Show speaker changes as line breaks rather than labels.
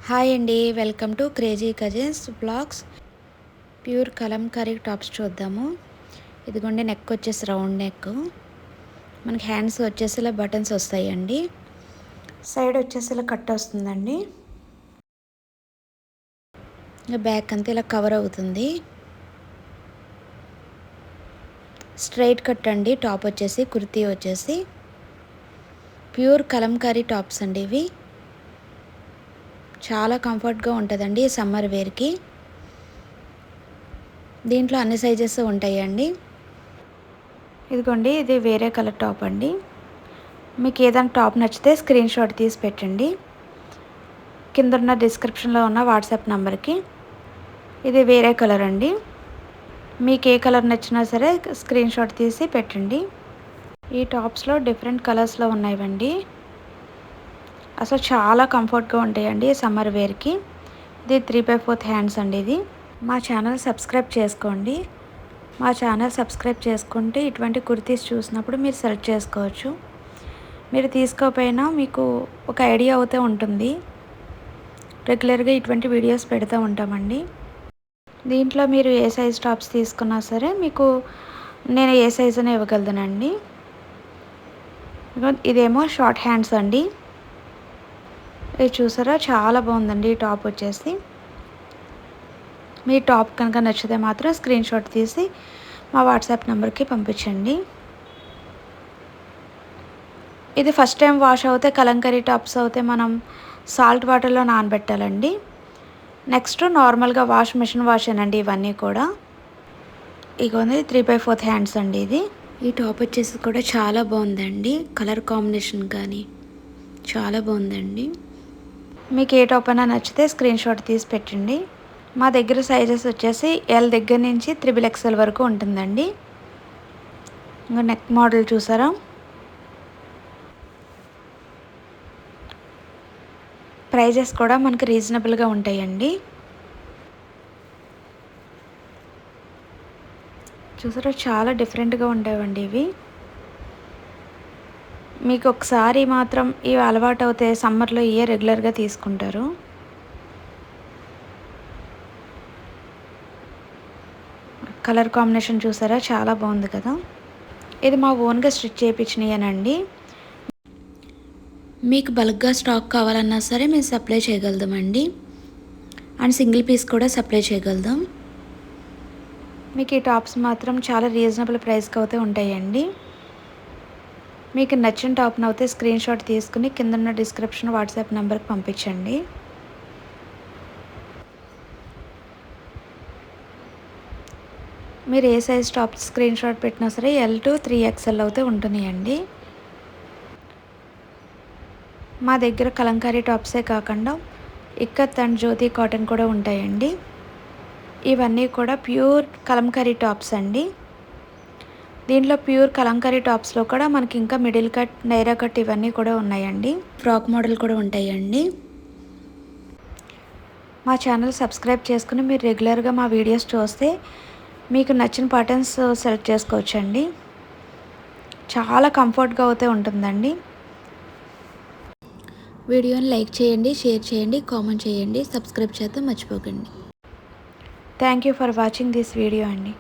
Hi అండి, welcome to crazy cousins blogs. Pure kalamkari tops చూద్దాము. ఇదిగోండి, నెక్ వచ్చేసి రౌండ్ నెక్. మనకి హ్యాండ్స్ వచ్చేసి ఇలా బటన్స్ వస్తాయండి. సైడ్ వచ్చేసి ఇలా కట్ వస్తుందండి. ఇంకా బ్యాక్ అంతా ఇలా కవర్ అవుతుంది. స్ట్రైట్ కట్ అండి. టాప్ వచ్చేసి కుర్తీ వచ్చేసి ప్యూర్ కలంకారీ టాప్స్ అండి. ఇవి చాలా కంఫర్ట్గా ఉంటుందండి సమ్మర్ వేర్కి. దీంట్లో అన్ని సైజెస్ ఉంటాయండి. ఇదిగోండి, ఇది వేరే కలర్ టాప్ అండి. మీకు ఏదైనా టాప్ నచ్చితే స్క్రీన్ షాట్ తీసి పెట్టండి. కింద ఉన్న డిస్క్రిప్షన్లో ఉన్న వాట్సాప్ నెంబర్కి. ఇది వేరే కలర్ అండి. మీకు ఏ కలర్ నచ్చినా సరే స్క్రీన్ షాట్ తీసి పెట్టండి. ఈ టాప్స్లో డిఫరెంట్ కలర్స్లో ఉన్నాయండి. అసలు చాలా కంఫర్ట్గా ఉంటాయండి సమ్మర్ వేర్కి. ఇది 3/4 హ్యాండ్స్ అండి. ఇది మా ఛానల్ సబ్స్క్రైబ్ చేసుకోండి. మా ఛానల్ సబ్స్క్రైబ్ చేసుకుంటే ఇటువంటి కుర్తీస్ చూసినప్పుడు మీరు సెలెక్ట్ చేసుకోవచ్చు. మీరు తీసుకోకపోయినా మీకు ఒక ఐడియా అవుతూ ఉంటుంది. రెగ్యులర్గా ఇటువంటి వీడియోస్ పెడుతూ ఉంటామండి. దీంట్లో మీరు ఏ సైజ్ టాప్స్ తీసుకున్నా సరే మీకు నేను ఏ సైజ్ అని ఇవ్వగలదునండి. ఇదేమో షార్ట్ హ్యాండ్స్ అండి. ఇది చూసారా, చాలా బాగుందండి ఈ టాప్ వచ్చేసి. మీ టాప్ కనుక నచ్చితే మాత్రం స్క్రీన్ షాట్ తీసి మా వాట్సాప్ నెంబర్కి పంపించండి. ఇది ఫస్ట్ టైం వాష్ అవుతే కలంకారీ టాప్స్ అవుతే మనం సాల్ట్ వాటర్లో నానబెట్టాలండి. నెక్స్ట్ నార్మల్గా మిషన్ వాష్ అండి ఇవన్నీ కూడా. ఇగోండి 3/4 హ్యాండ్స్ అండి ఇది. ఈ టాప్ వచ్చేసి కూడా చాలా బాగుందండి. కలర్ కాంబినేషన్ కానీ చాలా బాగుందండి. మీకు ఏ టాప్ అయినా నచ్చితే స్క్రీన్ షాట్ తీసి పెట్టండి. మా దగ్గర సైజెస్ వచ్చేసి ఎల్ దగ్గర నుంచి 3XL వరకు ఉంటుందండి. ఇంకా నెక్ మోడల్ చూసారా, ప్రైజెస్ కూడా మనకి రీజనబుల్గా ఉంటాయండి. చూసారా, చాలా డిఫరెంట్గా ఉంటాయండి ఇవి. మీకు ఒకసారి మాత్రం ఇవి అలవాటు అవుతే సమ్మర్లో ఇవే రెగ్యులర్గా తీసుకుంటారు. కలర్ కాంబినేషన్ చూసారా, చాలా బాగుంది కదా. ఇది మా ఓన్గా స్టిచ్ చేయించినాయనండి. మీకు బల్క్గా స్టాక్ కావాలన్నా సరే మేము సప్లై చేయగలుగుతామండి. అండ్ సింగిల్ పీస్ కూడా సప్లై చేయగలుగుతాం. మీకు ఈ టాప్స్ మాత్రం చాలా రీజనబుల్ ప్రైస్కి అయితే ఉంటాయండి. మీకు నచ్చిన టాప్ను అయితే స్క్రీన్ షాట్ తీసుకుని కింద ఉన్న డిస్క్రిప్షన్ వాట్సాప్ నెంబర్కి పంపించండి. మీరు ఏ సైజ్ టాప్ స్క్రీన్ షాట్ పెట్టినా సరే L to 3XL అయితే ఉంటున్నాయండి. మా దగ్గర కలంకారీ టాప్సే కాకుండా ఇక్కత్ అండ్ జ్యోతి కాటన్ కూడా ఉంటాయండి. ఇవన్నీ కూడా ప్యూర్ కలంకారీ టాప్స్ అండి. దీంట్లో ప్యూర్ కలంకారీ టాప్స్లో కూడా మనకి ఇంకా మిడిల్ కట్, నైరా కట్ ఇవన్నీ కూడా ఉన్నాయండి. ఫ్రాక్ మోడల్ కూడా ఉంటాయండి. మా ఛానల్ సబ్స్క్రైబ్ చేసుకుని మీరు రెగ్యులర్గా మా వీడియోస్ చూస్తే మీకు నచ్చిన ప్యాటర్న్స్ సెలెక్ట్ చేసుకోవచ్చండి. చాలా కంఫర్ట్గా అయితే ఉంటుందండి. వీడియోని లైక్ చేయండి, షేర్ చేయండి, కామెంట్ చేయండి, సబ్స్క్రైబ్ చేస్తే మర్చిపోకండి. Thank you for watching this video అండి.